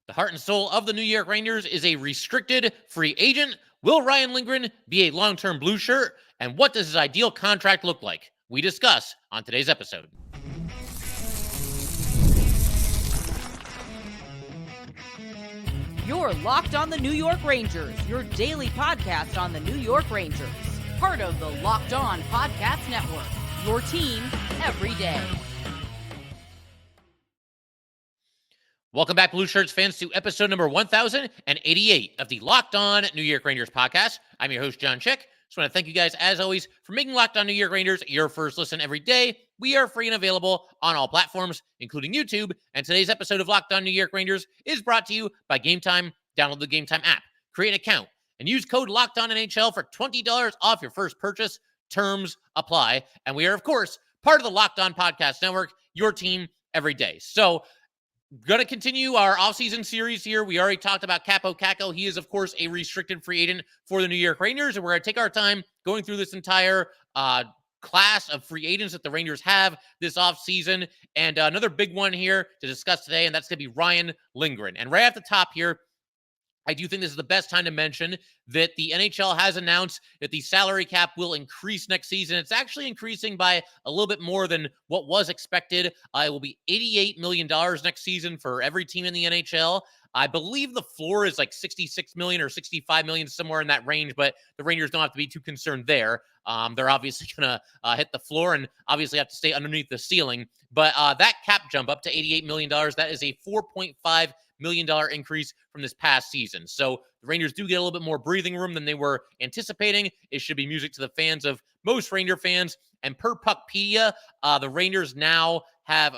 The heart and soul of the New York Rangers is a restricted free agent. Will Ryan Lindgren be a long-term blue shirt? And what does his ideal contract look like? We discuss on today's episode. You're Locked on the New York Rangers, your daily podcast on the New York Rangers. Part of the Locked On Podcast Network, your team every day. Welcome back, Blue Shirts fans, to episode number 1088 of the Locked On New York Rangers podcast. I'm your host, John Chick. Just want to thank you guys, as always, for making Locked On New York Rangers your first listen every day. We are free and available on all platforms, including YouTube. And today's episode of Locked On New York Rangers is brought to you by Gametime. Download the Gametime app, create an account, and use code LOCKEDONNHL for $20 off your first purchase. Terms apply. And we are, of course, part of the Locked On Podcast Network, your team every day. So, going to continue our offseason series here. We already talked about Kaapo Kakko. He is, of course, a restricted free agent for the New York Rangers, and we're going to take our time going through this entire class of free agents that the Rangers have this offseason. And another big one here to discuss today, and that's going to be Ryan Lindgren. And right at the top here, I do think this is the best time to mention that the NHL has announced that the salary cap will increase next season. It's actually increasing by a little bit more than what was expected. It will be $88 million next season for every team in the NHL. I believe the floor is like $66 million or $65 million, somewhere in that range, but the Rangers don't have to be too concerned there. They're obviously going to hit the floor and obviously have to stay underneath the ceiling. But that cap jump up to $88 million, that is a $4.5 million increase from this past season. So the Rangers do get a little bit more breathing room than they were anticipating. It should be music to the fans of most Ranger fans. And per Puckpedia, the Rangers now have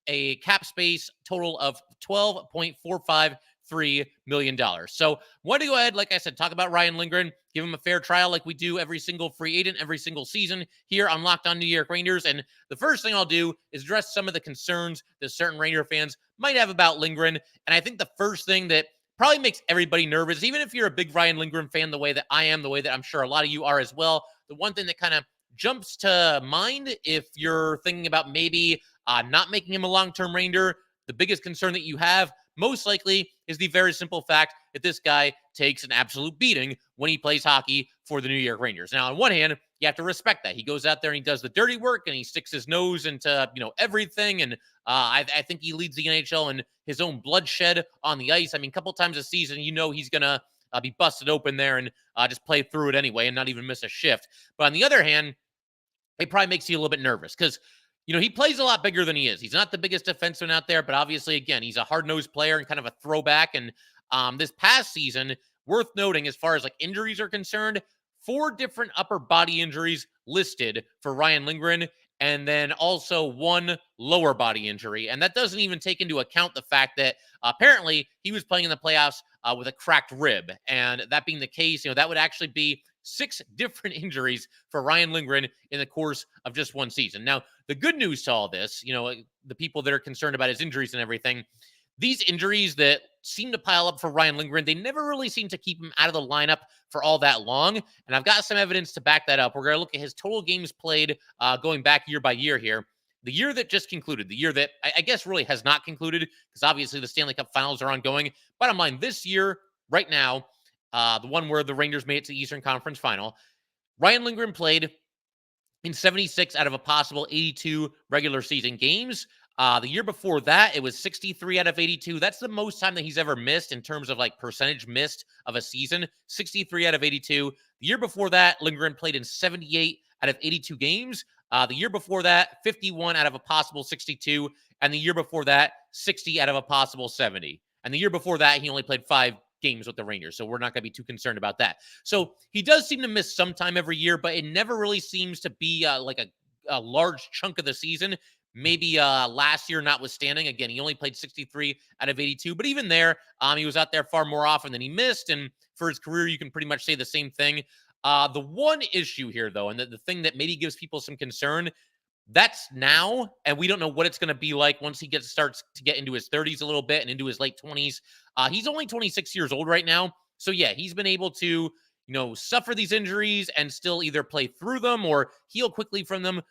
a cap space total of $12.453 million. So want to go ahead, like I said, talk about Ryan Lindgren, give him a fair trial like we do every single free agent, every single season here on Locked On New York Rangers. And the first thing I'll do is address some of the concerns that certain Ranger fans might have about Lindgren. And I think the first thing that probably makes everybody nervous, even if you're a big Ryan Lindgren fan, the way that I am, the way that I'm sure a lot of you are as well, the one thing that kind of jumps to mind if you're thinking about maybe not making him a long-term Ranger, the biggest concern that you have most likely is the very simple fact that this guy takes an absolute beating when he plays hockey for the New York Rangers. Now, on one hand, you have to respect that. He goes out there and he does the dirty work and he sticks his nose into, everything. And I think he leads the NHL in his own bloodshed on the ice. I mean, a couple times a season, he's going to be busted open there and just play through it anyway and not even miss a shift. But on the other hand, it probably makes you a little bit nervous because he plays a lot bigger than he is. He's not the biggest defenseman out there, but obviously, again, he's a hard-nosed player and kind of a throwback. And this past season, worth noting as far as like injuries are concerned, 4 different upper body injuries listed for Ryan Lindgren, and then also 1 lower body injury. And that doesn't even take into account the fact that apparently he was playing in the playoffs with a cracked rib. And that being the case, that would actually be 6 different injuries for Ryan Lindgren in the course of just one season. Now, the good news to all this, the people that are concerned about his injuries and everything, these injuries that seem to pile up for Ryan Lindgren, they never really seem to keep him out of the lineup for all that long. And I've got some evidence to back that up. We're going to look at his total games played going back year by year here. The year that just concluded, the year that I guess really has not concluded, because obviously the Stanley Cup Finals are ongoing. Bottom line, this year, right now, the one where the Rangers made it to the Eastern Conference Final, Ryan Lindgren played in 76 out of a possible 82 regular season games. The year before that, it was 63 out of 82. That's the most time that he's ever missed in terms of like percentage missed of a season, 63 out of 82. The year before that, Lindgren played in 78 out of 82 games. The year before that, 51 out of a possible 62. And the year before that, 60 out of a possible 70. And the year before that, he only played 5 games with the Rangers, so we're not going to be too concerned about that. So he does seem to miss some time every year, but it never really seems to be like a large chunk of the season. Maybe last year notwithstanding. Again, he only played 63 out of 82, but even there, he was out there far more often than he missed, and for his career, you can pretty much say the same thing. The one issue here, though, and the thing that maybe gives people some concern, that's now, and we don't know what it's going to be like once he starts to get into his 30s a little bit and into his late 20s. He's only 26 years old right now. So, yeah, he's been able to, suffer these injuries and still either play through them or heal quickly from them.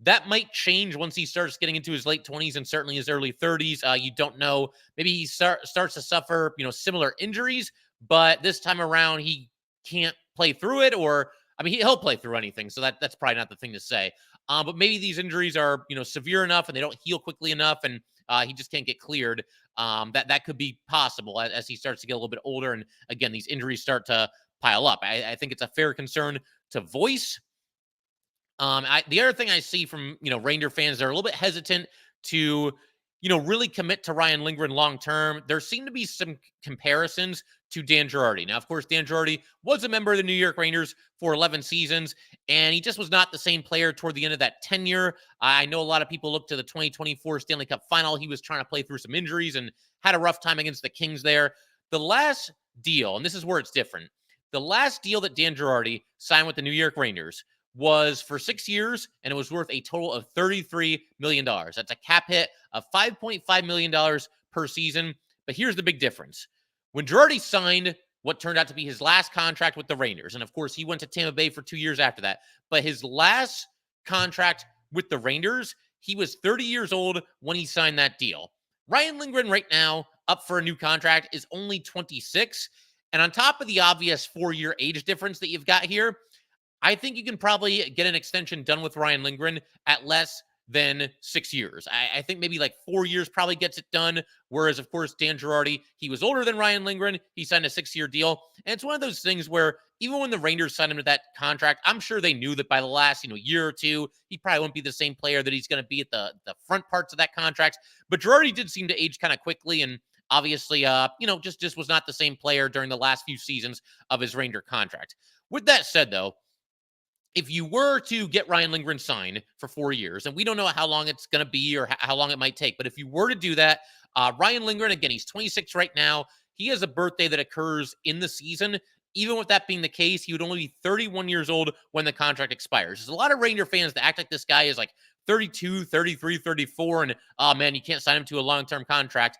That might change once he starts getting into his late 20s and certainly his early 30s. You don't know. Maybe he starts to suffer, similar injuries, but this time around he can't play through it, or I mean, he'll play through anything. So that's probably not the thing to say. But maybe these injuries are, severe enough and they don't heal quickly enough, and he just can't get cleared. That could be possible as he starts to get a little bit older, and again, these injuries start to pile up. I think it's a fair concern to voice. The other thing I see from Ranger fans, they're a little bit hesitant to really commit to Ryan Lindgren long term. There seem to be some comparisons to Dan Girardi. Now, of course, Dan Girardi was a member of the New York Rangers for 11 seasons, and he just was not the same player toward the end of that tenure. I know a lot of people look to the 2024 Stanley Cup Final. He was trying to play through some injuries and had a rough time against the Kings there. The last deal, and this is where it's different. The last deal that Dan Girardi signed with the New York Rangers was for 6 years, and it was worth a total of $33 million. That's a cap hit of $5.5 million per season. But here's the big difference. When Girardi signed what turned out to be his last contract with the Rangers, and of course, he went to Tampa Bay for 2 years after that, but his last contract with the Rangers, he was 30 years old when he signed that deal. Ryan Lindgren right now, up for a new contract, is only 26. And on top of the obvious 4-year age difference that you've got here, I think you can probably get an extension done with Ryan Lindgren at less than 6 years. I think maybe like 4 years probably gets it done. Whereas, of course, Dan Girardi, he was older than Ryan Lindgren. He signed a 6-year deal. And it's one of those things where even when the Rangers signed him to that contract, I'm sure they knew that by the last, year or two, he probably won't be the same player that he's going to be at the front parts of that contract. But Girardi did seem to age kind of quickly, and obviously, just was not the same player during the last few seasons of his Ranger contract. With that said, though, if you were to get Ryan Lindgren signed for 4 years, and we don't know how long it's going to be or how long it might take, but if you were to do that, Ryan Lindgren, again, he's 26 right now. He has a birthday that occurs in the season. Even with that being the case, he would only be 31 years old when the contract expires. There's a lot of Ranger fans that act like this guy is like 32, 33, 34, and, oh, man, you can't sign him to a long-term contract.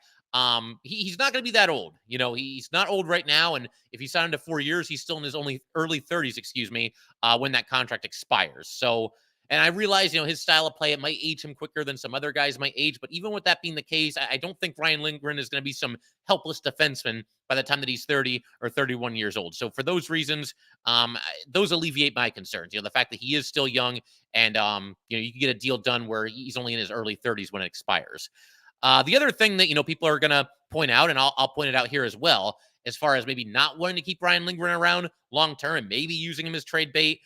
He's not going to be that old. He's not old right now. And if he signed to 4 years, he's still in his only early 30s, when that contract expires. So, and I realize, his style of play, it might age him quicker than some other guys might age. But even with that being the case, I don't think Ryan Lindgren is going to be some helpless defenseman by the time that he's 30 or 31 years old. So for those reasons, those alleviate my concerns. The fact that he is still young and, you can get a deal done where he's only in his early 30s when it expires. The other thing that, people are going to point out, and I'll point it out here as well, as far as maybe not wanting to keep Ryan Lindgren around long-term and maybe using him as trade bait,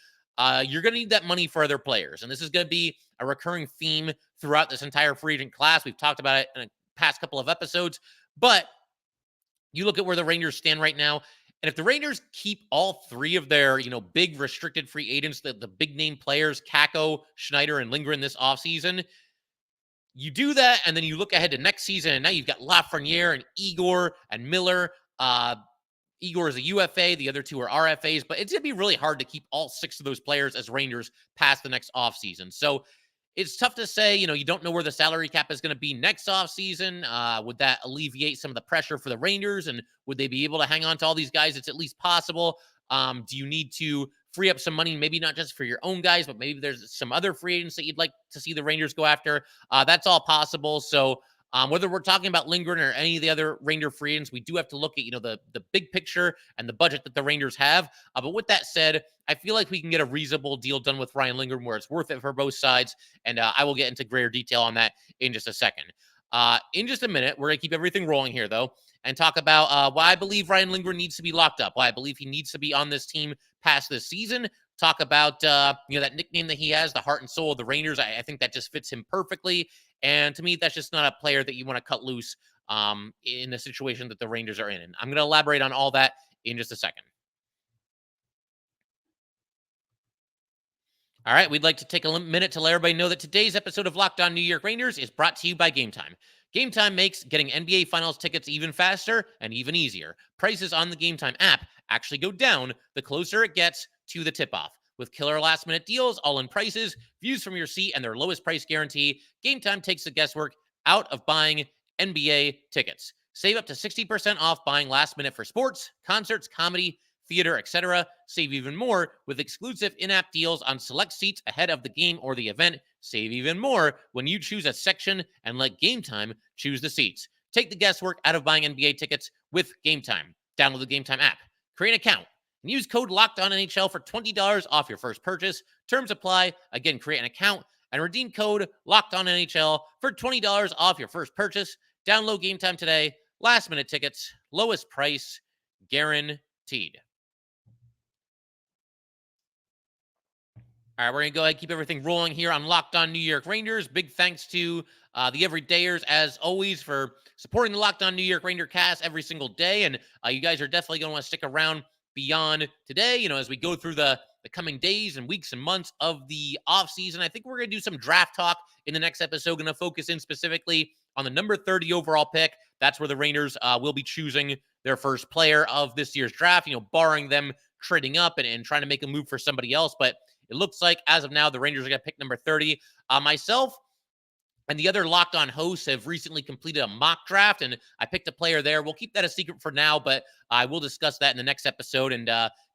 you're going to need that money for other players. And this is going to be a recurring theme throughout this entire free agent class. We've talked about it in the past couple of episodes, but you look at where the Rangers stand right now. And if the Rangers keep all three of their, big restricted free agents, the big name players, Kakko, Schneider, and Lindgren this offseason, you do that, and then you look ahead to next season, and now you've got Lafreniere and Igor and Miller. Igor is a UFA. The other two are RFAs, but it's going to be really hard to keep all 6 of those players as Rangers past the next offseason. So it's tough to say, you don't know where the salary cap is going to be next offseason. Would that alleviate some of the pressure for the Rangers, and would they be able to hang on to all these guys? It's at least possible. Do you need to free up some money, maybe not just for your own guys, but maybe there's some other free agents that you'd like to see the Rangers go after? That's all possible. So whether we're talking about Lindgren or any of the other Ranger free agents, we do have to look at, the big picture and the budget that the Rangers have. But with that said, I feel like we can get a reasonable deal done with Ryan Lindgren where it's worth it for both sides. And I will get into greater detail on that in just a second. In just a minute, we're going to keep everything rolling here, though, and talk about why I believe Ryan Lindgren needs to be locked up, why I believe he needs to be on this team past this season. Talk about, that nickname that he has, the heart and soul of the Rangers. I think that just fits him perfectly. And to me, that's just not a player that you want to cut loose in the situation that the Rangers are in. And I'm going to elaborate on all that in just a second. All right, we'd like to take a minute to let everybody know that today's episode of Locked On New York Rangers is brought to you by Gametime. Gametime makes getting NBA Finals tickets even faster and even easier. Prices on the Gametime app actually go down the closer it gets to the tip-off. With killer last-minute deals, all-in prices, views from your seat, and their lowest price guarantee, Gametime takes the guesswork out of buying NBA tickets. Save up to 60% off buying last minute for sports, concerts, comedy, theater, etc. Save even more with exclusive in-app deals on select seats ahead of the game or the event. Save even more when you choose a section and let Gametime choose the seats. Take the guesswork out of buying NBA tickets with Gametime. Download the Gametime app, create an account, and use code LOCKEDONNHL for $20 off your first purchase. Terms apply. Again, create an account and redeem code LOCKEDONNHL for $20 off your first purchase. Download Gametime today. Last minute tickets, lowest price, guaranteed. All right, we're going to go ahead and keep everything rolling here on Locked On New York Rangers. Big thanks to the everydayers, as always, for supporting the Locked On New York Ranger cast every single day. And you guys are definitely going to want to stick around beyond today, as we go through the coming days and weeks and months of the offseason. I think we're going to do some draft talk in the next episode. Going to focus in specifically on the number 30 overall pick. That's where the Rangers will be choosing their first player of this year's draft, barring them trading up and trying to make a move for somebody else. But it looks like, as of now, the Rangers are going to pick number 30. Myself and the other Locked On hosts have recently completed a mock draft, and I picked a player there. We'll keep that a secret for now, but I will discuss that in the next episode and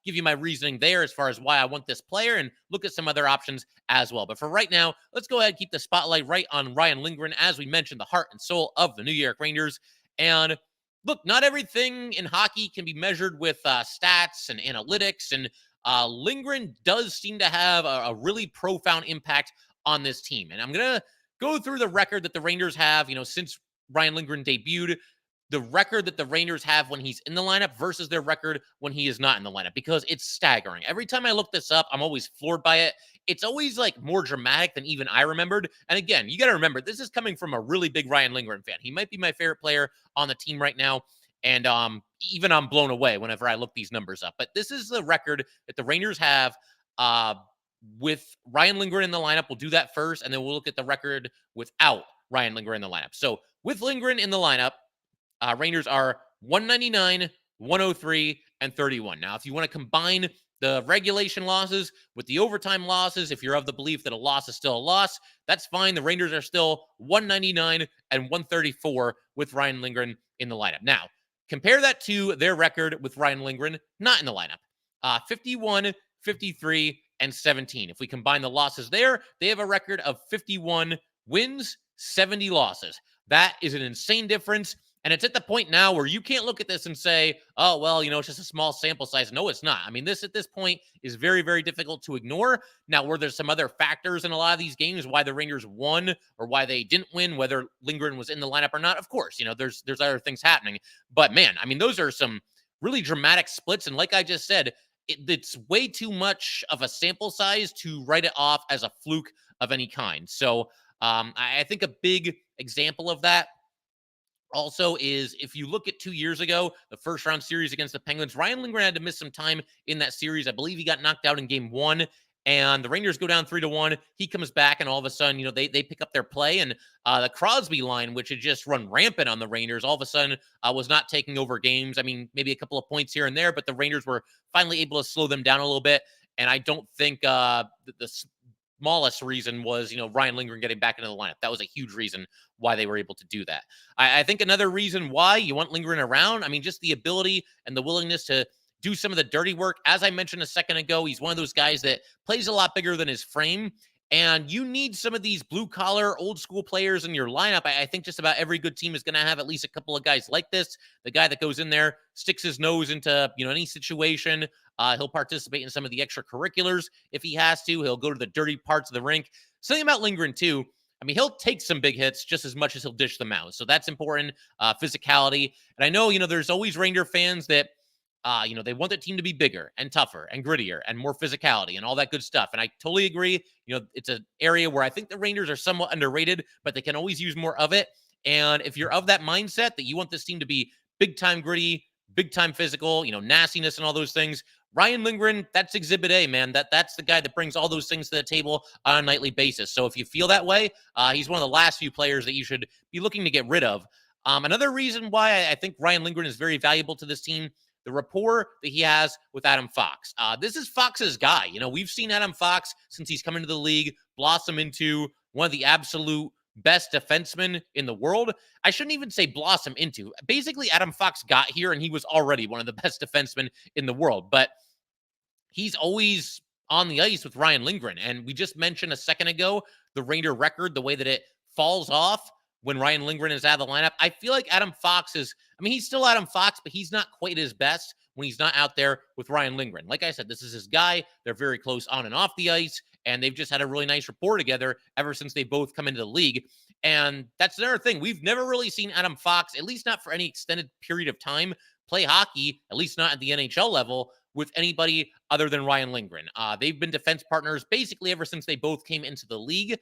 give you my reasoning there as far as why I want this player and look at some other options as well. But for right now, let's go ahead and keep the spotlight right on Ryan Lindgren. As we mentioned, the heart and soul of the New York Rangers. And look, not everything in hockey can be measured with stats and analytics, and Lindgren does seem to have a really profound impact on this team. And I'm going to go through the record that the Rangers have, since Ryan Lindgren debuted, the record that the Rangers have when he's in the lineup versus their record when he is not in the lineup, because it's staggering. Every time I look this up, I'm always floored by it. It's always like more dramatic than even I remembered. And again, you got to remember, this is coming from a really big Ryan Lindgren fan. He might be my favorite player on the team right now. And even I'm blown away whenever I look these numbers up. But this is the record that the Rangers have with Ryan Lindgren in the lineup. We'll do that first, and then we'll look at the record without Ryan Lindgren in the lineup. So with Lindgren in the lineup, Rangers are 199, 103, and 31. Now, if you want to combine the regulation losses with the overtime losses, if you're of the belief that a loss is still a loss, that's fine. The Rangers are still 199 and 134 with Ryan Lindgren in the lineup. Now, compare that to their record with Ryan Lindgren not in the lineup. 51, 53, and 17. If we combine the losses there, they have a record of 51 wins, 70 losses. That is an insane difference. And it's at the point now where you can't look at this and say, oh, well, it's just a small sample size. No, it's not. I mean, this at this point is very, very difficult to ignore. Now, were there some other factors in a lot of these games why the Rangers won or why they didn't win, whether Lindgren was in the lineup or not? Of course, there's other things happening. But man, I mean, those are some really dramatic splits. And like I just said, it's way too much of a sample size to write it off as a fluke of any kind. So I think a big example of that also is if you look at 2 years ago, the first round series against the Penguins, Ryan Lindgren had to miss some time in that series. I believe he got knocked out in game 1, and the Rangers go down 3-1. He comes back, and all of a sudden, they pick up their play, and the Crosby line, which had just run rampant on the Rangers, all of a sudden was not taking over games. I mean, maybe a couple of points here and there, but the Rangers were finally able to slow them down a little bit, and I don't think the smallest reason was, Ryan Lindgren getting back into the lineup. That was a huge reason why they were able to do that. I think another reason why you want Lindgren around, I mean, just the ability and the willingness to do some of the dirty work. As I mentioned a second ago, he's one of those guys that plays a lot bigger than his frame. And you need some of these blue-collar, old-school players in your lineup. I think just about every good team is going to have at least a couple of guys like this. The guy that goes in there, sticks his nose into any situation. He'll participate in some of the extracurriculars if he has to. He'll go to the dirty parts of the rink. Something about Lindgren, too. I mean, he'll take some big hits just as much as he'll dish them out. So that's important, physicality. And I know, there's always Ranger fans that, they want the team to be bigger and tougher and grittier and more physicality and all that good stuff. And I totally agree. It's an area where I think the Rangers are somewhat underrated, but they can always use more of it. And if you're of that mindset that you want this team to be big time gritty, big time physical, nastiness and all those things, Ryan Lindgren, that's exhibit A, man. That's the guy that brings all those things to the table on a nightly basis. So if you feel that way, he's one of the last few players that you should be looking to get rid of. Another reason why I think Ryan Lindgren is very valuable to this team, the rapport that he has with Adam Fox. This is Fox's guy. We've seen Adam Fox since he's come into the league blossom into one of the absolute best defensemen in the world. I shouldn't even say blossom into. Basically, Adam Fox got here and he was already one of the best defensemen in the world. But he's always on the ice with Ryan Lindgren. And we just mentioned a second ago, the Raider record, the way that it falls off when Ryan Lindgren is out of the lineup. I feel like Adam Fox is, I mean, he's still Adam Fox, but he's not quite his best when he's not out there with Ryan Lindgren. Like I said, this is his guy. They're very close on and off the ice, and they've just had a really nice rapport together ever since they both come into the league. And that's another thing. We've never really seen Adam Fox, at least not for any extended period of time, play hockey, at least not at the NHL level, with anybody other than Ryan Lindgren. They've been defense partners basically ever since they both came into the league.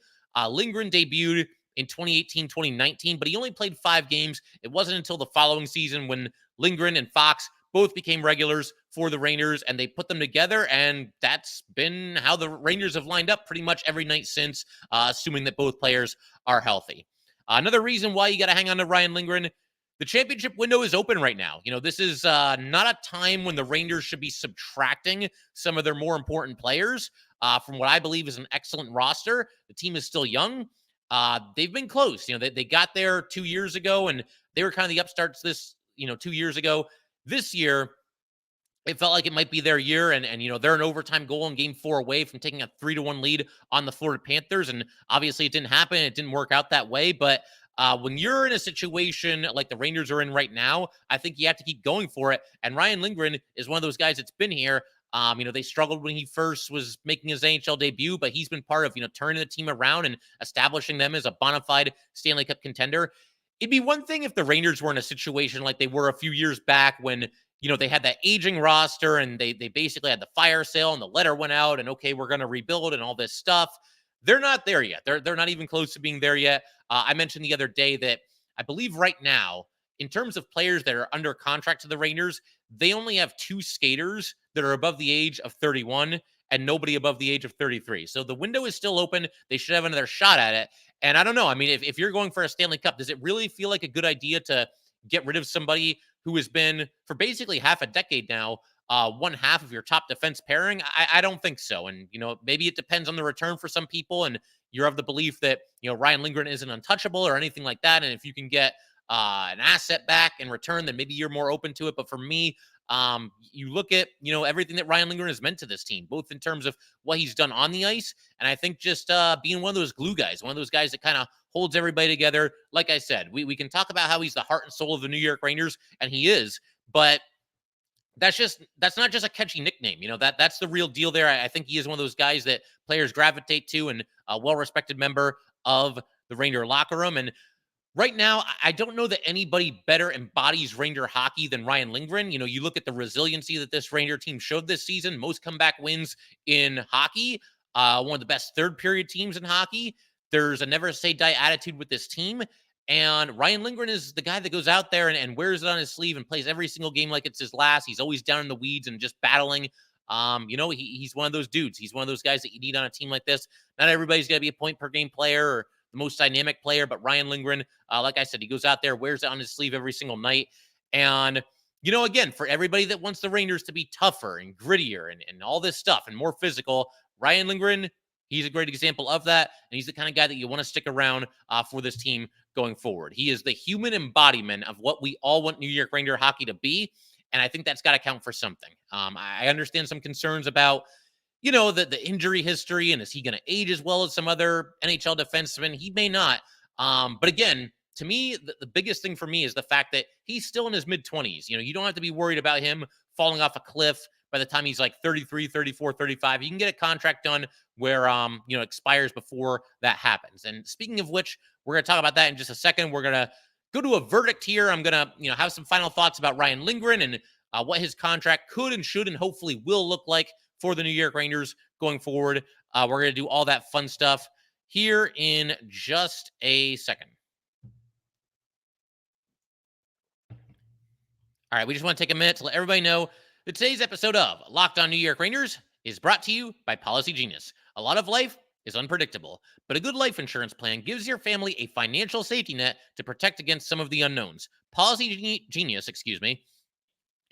Lindgren debuted in 2018, 2019, but he only played 5 games. It wasn't until the following season when Lindgren and Fox both became regulars for the Rangers, and they put them together, and that's been how the Rangers have lined up pretty much every night since, assuming that both players are healthy. Another reason why you got to hang on to Ryan Lindgren, the championship window is open right now. You know, this is not a time when the Rangers should be subtracting some of their more important players from what I believe is an excellent roster. The team is still young. They've been close. You know, they got there 2 years ago, and they were kind of the upstarts 2 years ago. This year, it felt like it might be their year, and you know, they're an overtime goal in game 4 away from taking a 3-1 lead on the Florida Panthers, and obviously it didn't happen. It didn't work out that way, but when you're in a situation like the Rangers are in right now, I think you have to keep going for it, and Ryan Lindgren is one of those guys that's been here. You know, they struggled when he first was making his NHL debut, but he's been part of, you know, turning the team around and establishing them as a bona fide Stanley Cup contender. It'd be one thing if the Rangers were in a situation like they were a few years back when, you know, they had that aging roster and they basically had the fire sale and the letter went out and, okay, we're going to rebuild and all this stuff. They're not there yet. They're not even close to being there yet. I mentioned the other day that I believe right now, in terms of players that are under contract to the Rangers, they only have 2 skaters that are above the age of 31 and nobody above the age of 33. So the window is still open. They should have another shot at it. And I don't know. I mean, if you're going for a Stanley Cup, does it really feel like a good idea to get rid of somebody who has been for basically half a decade now, one half of your top defense pairing? I don't think so. And, you know, maybe it depends on the return for some people. And you're of the belief that, you know, Ryan Lindgren isn't untouchable or anything like that. And if you can get an asset back in return, then maybe you're more open to it. But for me, you look at, you know, everything that Ryan Lindgren has meant to this team, both in terms of what he's done on the ice, and I think just being one of those glue guys, one of those guys that kind of holds everybody together. Like I said, we can talk about how he's the heart and soul of the New York Rangers, and he is, but that's not just a catchy nickname. You know, that's the real deal there. I think he is one of those guys that players gravitate to and a well-respected member of the Ranger locker room. And right now, I don't know that anybody better embodies Ranger hockey than Ryan Lindgren. You know, you look at the resiliency that this Ranger team showed this season, most comeback wins in hockey, one of the best third period teams in hockey. There's a never say die attitude with this team. And Ryan Lindgren is the guy that goes out there and wears it on his sleeve and plays every single game like it's his last. He's always down in the weeds and just battling. You know, he's one of those dudes. He's one of those guys that you need on a team like this. Not everybody's going to be a point per game player or the most dynamic player, but Ryan Lindgren, like I said, he goes out there, wears it on his sleeve every single night. And, you know, again, for everybody that wants the Rangers to be tougher and grittier and all this stuff and more physical, Ryan Lindgren, he's a great example of that. And he's the kind of guy that you want to stick around for this team going forward. He is the human embodiment of what we all want New York Ranger hockey to be. And I think that's got to count for something. I understand some concerns about, you know, the injury history, and is he going to age as well as some other NHL defensemen? He may not. But again, to me, the biggest thing for me is the fact that he's still in his mid-20s. You know, you don't have to be worried about him falling off a cliff by the time he's like 33, 34, 35. You can get a contract done where, you know, expires before that happens. And speaking of which, we're going to talk about that in just a second. We're going to go to a verdict here. I'm going to, you know, have some final thoughts about Ryan Lindgren and what his contract could and should and hopefully will look like for the New York Rangers going forward. We're going to do all that fun stuff here in just a second. All right, we just want to take a minute to let everybody know that today's episode of Locked On New York Rangers is brought to you by Policygenius. A lot of life is unpredictable, but a good life insurance plan gives your family a financial safety net to protect against some of the unknowns. Policygenius,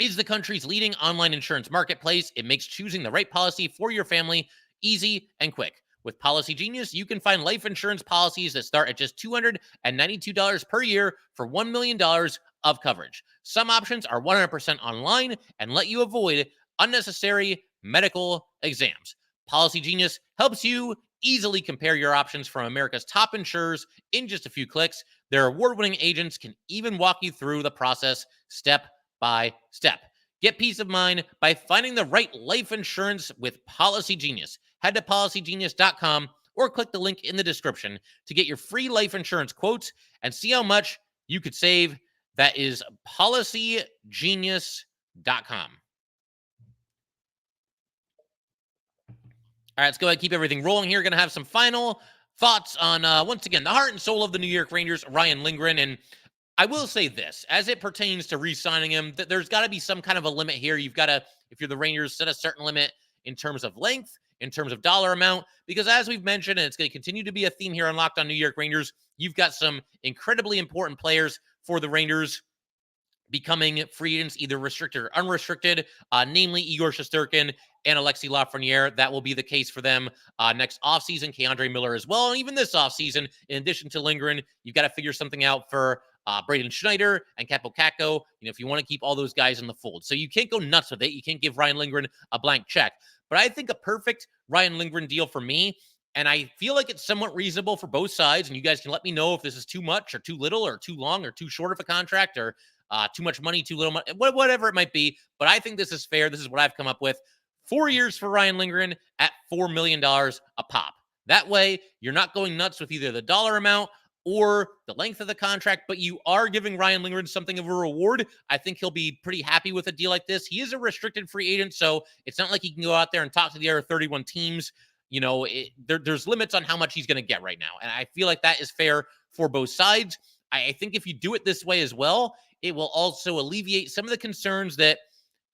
is the country's leading online insurance marketplace. It makes choosing the right policy for your family easy and quick. With Policygenius, you can find life insurance policies that start at just $292 per year for $1 million of coverage. Some options are 100% online and let you avoid unnecessary medical exams. Policygenius helps you easily compare your options from America's top insurers in just a few clicks. Their award-winning agents can even walk you through the process step by step. Get peace of mind by finding the right life insurance with Policygenius. Head to policygenius.com or click the link in the description to get your free life insurance quotes and see how much you could save. That is policygenius.com. All right, let's go ahead and keep everything rolling here. Going to have some final thoughts on, once again, the heart and soul of the New York Rangers, Ryan Lindgren. And I will say this, as it pertains to re-signing him, that there's got to be some kind of a limit here. You've got to, if you're the Rangers, set a certain limit in terms of length, in terms of dollar amount, because as we've mentioned, and it's going to continue to be a theme here on Locked On New York Rangers, you've got some incredibly important players for the Rangers becoming free agents, either restricted or unrestricted, namely Igor Shesterkin and Alexis Lafreniere. That will be the case for them next offseason. K'Andre Miller as well. And even this offseason, in addition to Lindgren, you've got to figure something out for Braden Schneider and Capo Cacco, if you want to keep all those guys in the fold. So you can't go nuts with it. You can't give Ryan Lindgren a blank check. But I think a perfect Ryan Lindgren deal for me, and I feel like it's somewhat reasonable for both sides, and you guys can let me know if this is too much or too little or too long or too short of a contract or too much money, too little money, whatever it might be. But I think this is fair. This is what I've come up with. 4 years for Ryan Lindgren at $4 million a pop. That way, you're not going nuts with either the dollar amount or the length of the contract, but you are giving Ryan Lindgren something of a reward. I think he'll be pretty happy with a deal like this. He is a restricted free agent, so it's not like he can go out there and talk to the other 31 teams. There's limits on how much he's going to get right now, and I feel like that is fair for both sides. I think if you do it this way as well, it will also alleviate some of the concerns that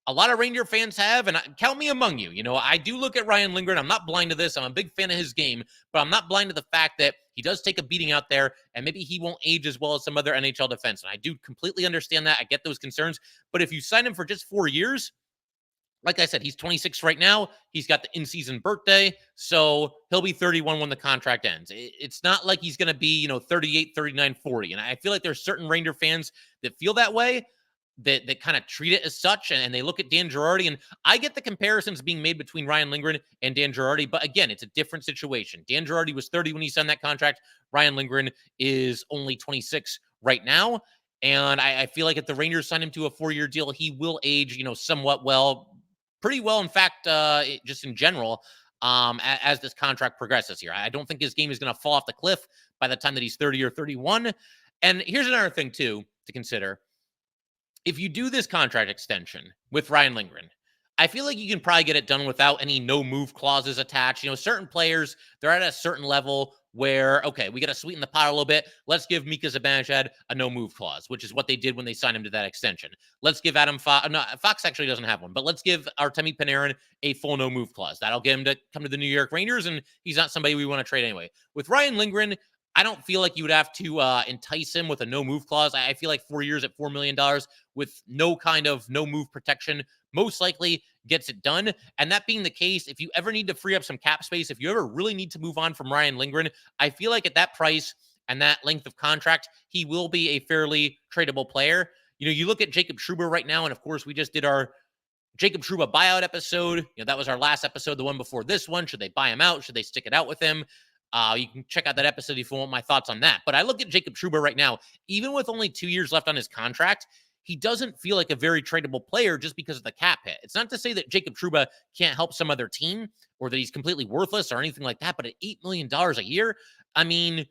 a lot of Ranger fans have, and count me among you. I do look at Ryan Lindgren. I'm not blind to this. I'm a big fan of his game, but I'm not blind to the fact that he does take a beating out there, and maybe he won't age as well as some other NHL defensemen. I do completely understand that. I get those concerns, but if you sign him for just 4 years, like I said, he's 26 right now. He's got the in-season birthday, so he'll be 31 when the contract ends. It's not like he's going to be, 38, 39, 40. And I feel like there's certain Ranger fans that feel that way, that kind of treat it as such, and they look at Dan Girardi, and I get the comparisons being made between Ryan Lindgren and Dan Girardi, but again, it's a different situation. Dan Girardi was 30 when he signed that contract. Ryan Lindgren is only 26 right now, and I feel like if the Rangers sign him to a 4-year deal, he will age, somewhat well, pretty well, in fact, just in general, as this contract progresses here. I don't think his game is going to fall off the cliff by the time that he's 30 or 31. And here's another thing, too, to consider. If you do this contract extension with Ryan Lindgren, I feel like you can probably get it done without any no-move clauses attached. Certain players, they're at a certain level where, okay, we got to sweeten the pot a little bit. Let's give Mika Zibanejad a no-move clause, which is what they did when they signed him to that extension. Let's give Adam Fox, no, Fox actually doesn't have one, but let's give Artemi Panarin a full no-move clause. That'll get him to come to the New York Rangers, and he's not somebody we want to trade anyway. With Ryan Lindgren, I don't feel like you would have to entice him with a no-move clause. I feel like 4 years at $4 million with no kind of no-move protection most likely gets it done. And that being the case, if you ever need to free up some cap space, if you ever really need to move on from Ryan Lindgren, I feel like at that price and that length of contract, he will be a fairly tradable player. You look at Jacob Trouba right now, and of course, we just did our Jacob Trouba buyout episode. That was our last episode, the one before this one. Should they buy him out? Should they stick it out with him? You can check out that episode if you want my thoughts on that. But I look at Jacob Trouba right now, even with only 2 years left on his contract, he doesn't feel like a very tradable player just because of the cap hit. It's not to say that Jacob Trouba can't help some other team or that he's completely worthless or anything like that, but at $8 million a year, I mean,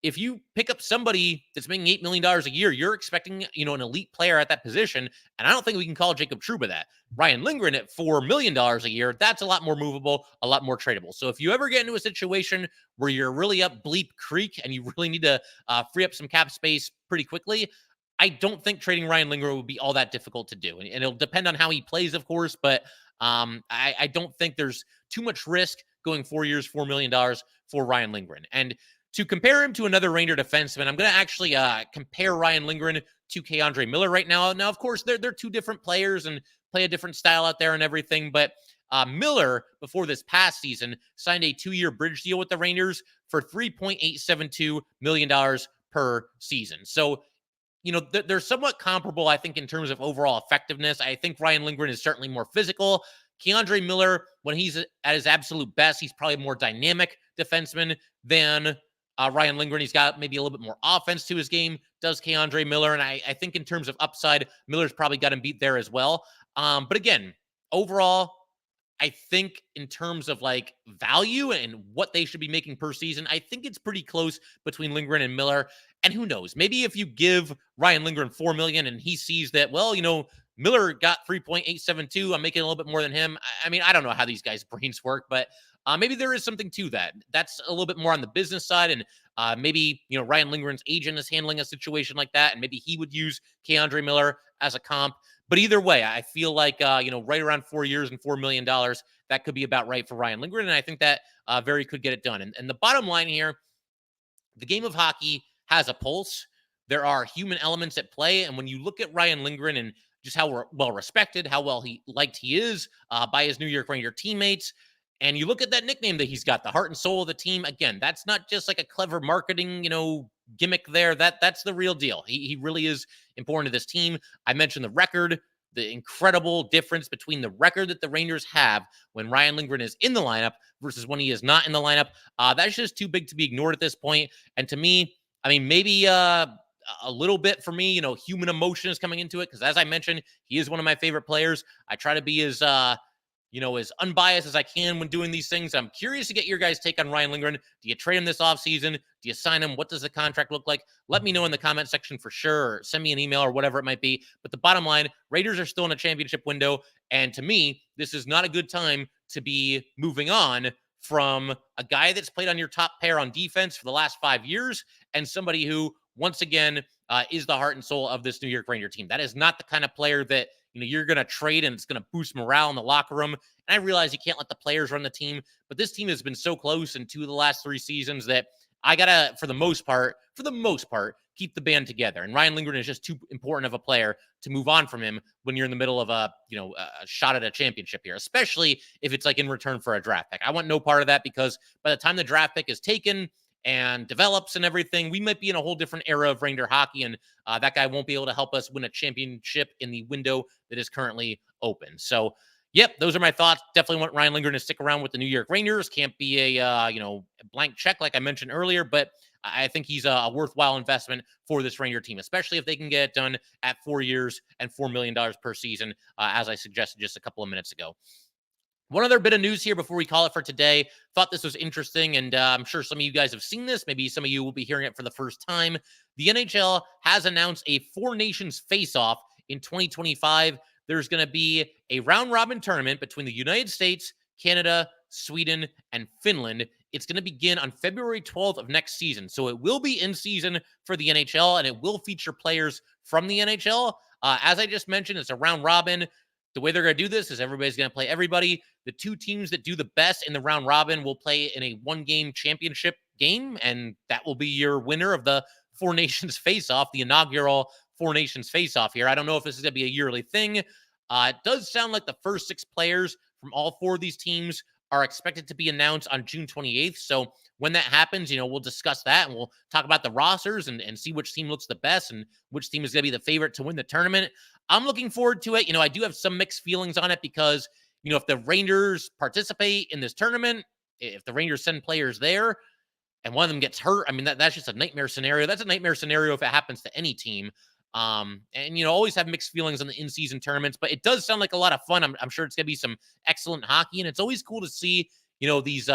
if you pick up somebody that's making $8 million a year, you're expecting, an elite player at that position. And I don't think we can call Jacob Trouba that. Ryan Lindgren at $4 million a year, that's a lot more movable, a lot more tradable. So if you ever get into a situation where you're really up bleep creek and you really need to free up some cap space pretty quickly, I don't think trading Ryan Lindgren would be all that difficult to do. And it'll depend on how he plays, of course, but I don't think there's too much risk going 4 years, $4 million for Ryan Lindgren. And to compare him to another Ranger defenseman, I'm going to actually compare Ryan Lindgren to K'Andre Miller right now. Now, of course, they're two different players and play a different style out there and everything, but Miller, before this past season, signed a 2-year bridge deal with the Rangers for $3.872 million per season. So, they're somewhat comparable, I think, in terms of overall effectiveness. I think Ryan Lindgren is certainly more physical. Keandre Miller, when he's at his absolute best, he's probably a more dynamic defenseman than Ryan Lindgren. He's got maybe a little bit more offense to his game, does Keandre Miller. And I think in terms of upside, Miller's probably got him beat there as well. But again, overall, I think in terms of like value and what they should be making per season, I think it's pretty close between Lindgren and Miller. And who knows, maybe if you give Ryan Lindgren $4 million and he sees that, well, Miller got 3.872, I'm making a little bit more than him. I mean, I don't know how these guys' brains work, but maybe there is something to that. That's a little bit more on the business side. And maybe, Ryan Lindgren's agent is handling a situation like that. And maybe he would use Keandre Miller as a comp. But either way, I feel like, right around 4 years and $4 million, that could be about right for Ryan Lindgren. And I think that very could get it done. And the bottom line here, the game of hockey has a pulse. There are human elements at play. And when you look at Ryan Lindgren and just how well respected, how well he is by his New York Ranger teammates, and you look at that nickname that he's got, the heart and soul of the team, again, that's not just like a clever marketing, gimmick there. That's the real deal. He really is important to this team. I mentioned the record, the incredible difference between the record that the Rangers have when Ryan Lindgren is in the lineup versus when he is not in the lineup. That's just too big to be ignored at this point. And to me, I mean, maybe a little bit for me, human emotion is coming into it. Because as I mentioned, he is one of my favorite players. I try to be as unbiased as I can when doing these things. I'm curious to get your guys' take on Ryan Lindgren. Do you trade him this offseason? Do you sign him? What does the contract look like? Let me know in the comment section for sure. Or send me an email or whatever it might be. But the bottom line, Raiders are still in a championship window. And to me, this is not a good time to be moving on from a guy that's played on your top pair on defense for the last 5 years and somebody who, once again, is the heart and soul of this New York Ranger team. That is not the kind of player that you're going to trade and it's going to boost morale in the locker room. And I realize you can't let the players run the team, but this team has been so close in 2 of the last 3 seasons that I got to, for the most part, keep the band together. And Ryan Lindgren is just too important of a player to move on from him when you're in the middle of a shot at a championship here, especially if it's like in return for a draft pick. I want no part of that because by the time the draft pick is taken and develops and everything, we might be in a whole different era of Ranger hockey, and that guy won't be able to help us win a championship in the window that is currently open. So, yep, those are my thoughts. Definitely want Ryan Lindgren to stick around with the New York Rangers. Can't be a blank check like I mentioned earlier, but I think he's a worthwhile investment for this Ranger team, especially if they can get it done at 4 years and $4 million per season, as I suggested just a couple of minutes ago. One other bit of news here before we call it for today. Thought this was interesting, and I'm sure some of you guys have seen this. Maybe some of you will be hearing it for the first time. The NHL has announced a 4 nations face-off in 2025. There's going to be a round-robin tournament between the United States, Canada, Sweden, and Finland. It's going to begin on February 12th of next season. So it will be in season for the NHL, and it will feature players from the NHL. As I just mentioned, it's a round-robin. The way they're going to do this is everybody's going to play everybody. The 2 teams that do the best in the round robin will play in a 1-game championship game, and that will be your winner of the 4 Nations face-off, the inaugural 4 Nations face-off here. I don't know if this is going to be a yearly thing. It does sound like the first 6 players from all 4 of these teams are expected to be announced on June 28th. So when that happens, we'll discuss that and we'll talk about the rosters and see which team looks the best and which team is going to be the favorite to win the tournament. I'm looking forward to it. I do have some mixed feelings on it because, if the Rangers participate in this tournament, if the Rangers send players there and one of them gets hurt, I mean, that's just a nightmare scenario. That's a nightmare scenario if it happens to any team. Always have mixed feelings on the in-season tournaments, but it does sound like a lot of fun. I'm sure it's going to be some excellent hockey, and it's always cool to see, these,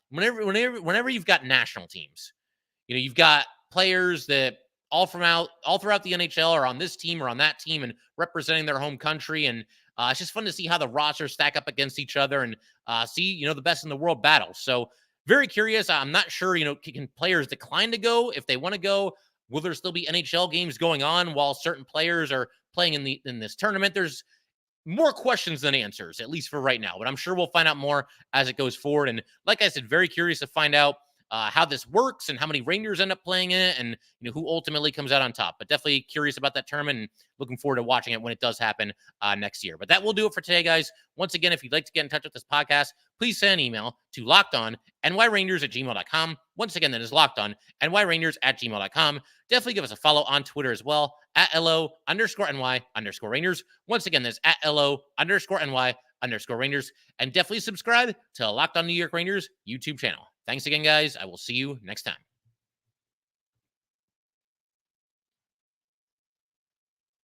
whenever you've got national teams, you've got players that all throughout the NHL are on this team or on that team and representing their home country. And it's just fun to see how the rosters stack up against each other and see, the best in the world battle. So very curious. I'm not sure, can players decline to go if they want to go? Will there still be NHL games going on while certain players are playing in this tournament? There's more questions than answers, at least for right now, but I'm sure we'll find out more as it goes forward. And like I said, very curious to find out how this works and how many Rangers end up playing in it and who ultimately comes out on top. But definitely curious about that tournament and looking forward to watching it when it does happen next year. But that will do it for today, guys. Once again, if you'd like to get in touch with this podcast, please send an email to lockedonnyrangers@gmail.com. Once again, that is lockedonnyrangers@gmail.com. Definitely give us a follow on Twitter as well, at LO_NY_Rangers. Once again, that's at LO_NY_Rangers. And definitely subscribe to Locked On New York Rangers YouTube channel. Thanks again, guys. I will see you next time.